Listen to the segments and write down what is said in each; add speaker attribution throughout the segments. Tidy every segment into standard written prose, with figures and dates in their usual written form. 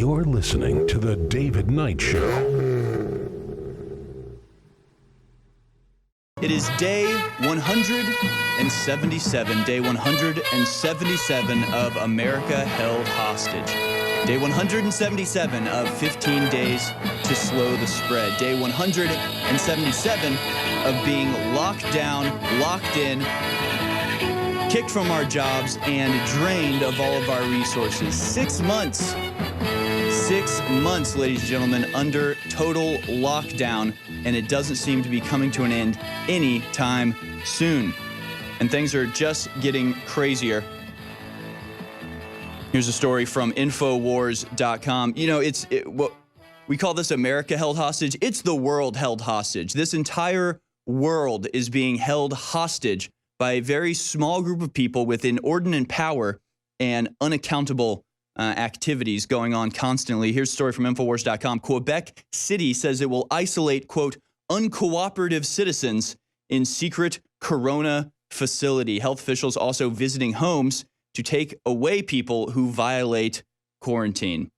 Speaker 1: You're listening to The David Knight Show.
Speaker 2: It is day 177, day 177 of America held hostage. Day 177 of 15 days to slow the spread. Day 177 of being locked down, locked in, kicked from our jobs, and drained of all of our resources. 6 months. 6 months, ladies and gentlemen, under total lockdown, and it doesn't seem to be coming to an end anytime soon. And things are just getting crazier. Here's a story from Infowars.com. You know, what we call this America held hostage. It's the world held hostage. This entire world is being held hostage by a very small group of people with inordinate power and unaccountable activities going on constantly. Here's a story from Infowars.com. Quebec City says it will isolate, quote, uncooperative citizens in secret corona facility. Health officials also visiting homes to take away people who violate quarantine.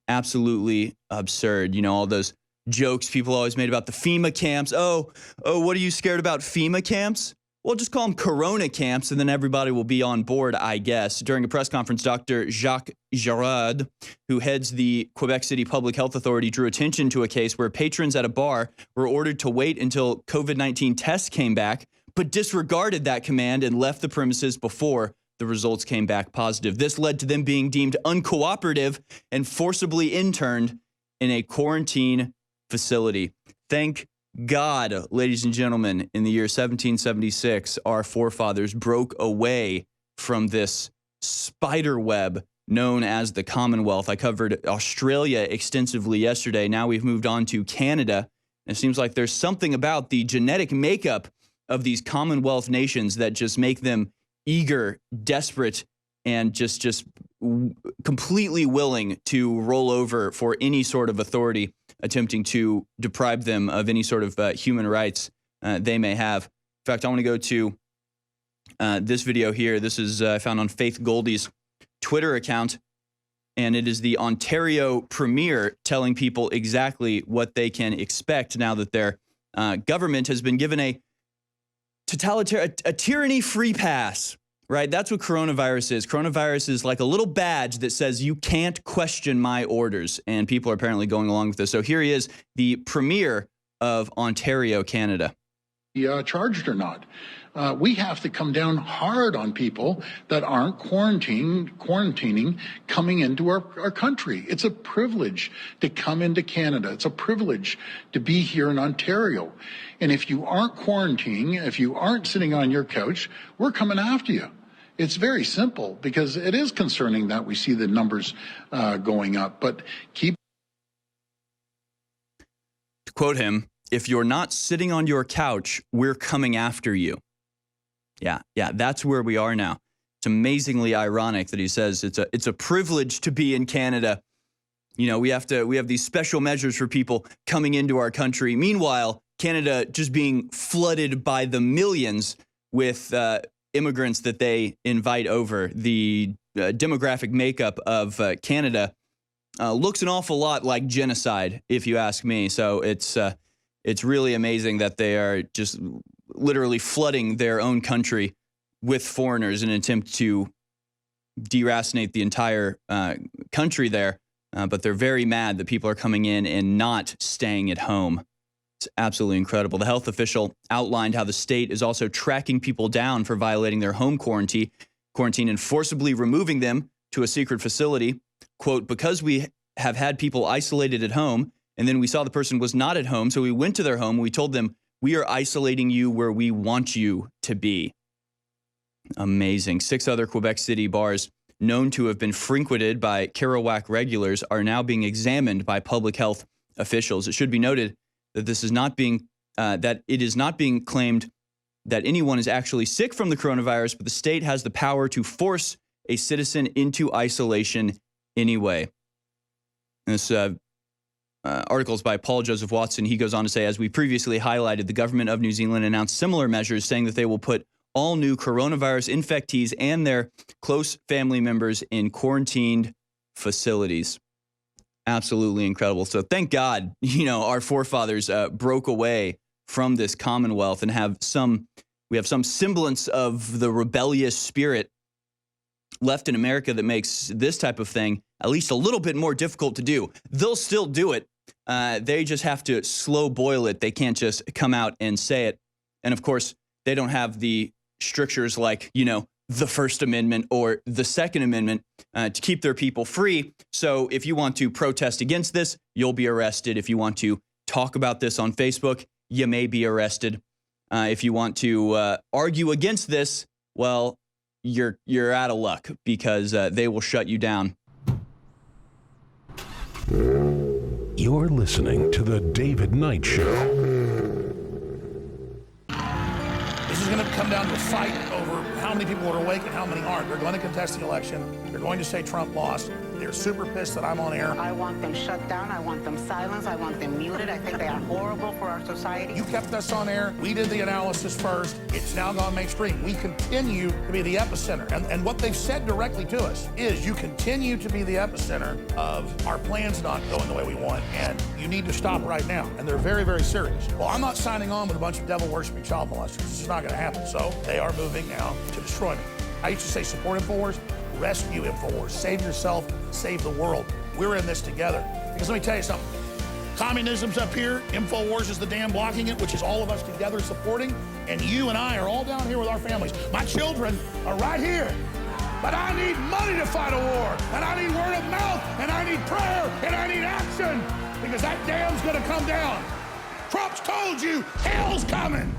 Speaker 2: Absolutely absurd. You know, all those jokes people always made about the FEMA camps. Oh, what are you scared about, FEMA camps? Well, just call them Corona camps, and then everybody will be on board, I guess. During a press conference, Dr. Jacques Girard, who heads the Quebec City Public Health Authority, drew attention to a case where patrons at a bar were ordered to wait until COVID-19 tests came back, but disregarded that command and left the premises before the results came back positive. This led to them being deemed uncooperative and forcibly interned in a quarantine facility. Thank God, ladies and gentlemen, in the year 1776, our forefathers broke away from this spider web known as the Commonwealth. I covered Australia extensively yesterday. Now we've moved on to Canada. And it seems like there's something about the genetic makeup of these Commonwealth nations that just make them eager, desperate, and just completely willing to roll over for any sort of authority attempting to deprive them of any sort of human rights they may have. In fact, I want to go to this video here. This is found on Faith Goldie's Twitter account, and it is the Ontario Premier telling people exactly what they can expect now that their government has been given a tyranny-free pass. Right? That's what coronavirus is. Coronavirus is like a little badge that says you can't question my orders. And people are apparently going along with this. So here he is, the Premier of Ontario, Canada.
Speaker 3: Charged or not. We have to come down hard on people that aren't quarantining coming into our country. It's a privilege to come into Canada. It's a privilege to be here in Ontario. And if you aren't quarantining, if you aren't sitting on your couch, we're coming after you. It's very simple because it is concerning that we see the numbers going up, but keep.
Speaker 2: To quote him, if you're not sitting on your couch, we're coming after you. Yeah, that's where we are now. It's amazingly ironic that he says it's a privilege to be in Canada. You know, we have these special measures for people coming into our country. Meanwhile, Canada just being flooded by the millions with immigrants that they invite over. The demographic makeup of Canada looks an awful lot like genocide, if you ask me. So it's really amazing that they are just literally flooding their own country with foreigners in an attempt to deracinate the entire country there. But they're very mad that people are coming in and not staying at home. It's absolutely incredible. The health official outlined how the state is also tracking people down for violating their home quarantine and forcibly removing them to a secret facility. Quote, because we have had people isolated at home, and then we saw the person was not at home, so we went to their home and we told them, we are isolating you where we want you to be. Amazing. 6 other Quebec City bars known to have been frequented by Kerouac regulars are now being examined by public health officials. It should be noted that this is not being that it is not being claimed that anyone is actually sick from the coronavirus, but the state has the power to force a citizen into isolation anyway. And this article is by Paul Joseph Watson. He goes on to say, as we previously highlighted, the government of New Zealand announced similar measures, saying that they will put all new coronavirus infectees and their close family members in quarantined facilities. Absolutely incredible. So thank God, our forefathers broke away from this commonwealth and we have some semblance of the rebellious spirit left in America that makes this type of thing at least a little bit more difficult to do. They'll still do it. They just have to slow boil it. They can't just come out and say it. And of course, they don't have the strictures like, the First Amendment or the Second Amendment to keep their people free. So if you want to protest against this, you'll be arrested. If you want to talk about this on Facebook, you may be arrested. If you want to argue against this, well, you're out of luck because they will shut you down.
Speaker 1: You're listening to The David Knight Show.
Speaker 4: This is going to come down to a fight over how many people are awake and how many aren't. They're going to contest the election. They're going to say Trump lost. They're super pissed that I'm on air.
Speaker 5: I want them shut down. I want them silenced. I want them muted. I think they are horrible for our society.
Speaker 4: You kept us on air. We did the analysis first. It's now gone mainstream. We continue to be the epicenter. And what they've said directly to us is you continue to be the epicenter of our plans not going the way we want, and you need to stop right now. And they're very, very serious. Well, I'm not signing on with a bunch of devil-worshipping child molesters. This is not going to happen. So they are moving now to destroy me. I used to say support InfoWars. Rescue InfoWars. Save yourself, save the world. We're in this together. Because let me tell you something. Communism's up here. InfoWars is the dam blocking it, which is all of us together supporting. And you and I are all down here with our families. My children are right here. But I need money to fight a war. And I need word of mouth. And I need prayer. And I need action. Because that dam's going to come down. Trump's told you hell's coming.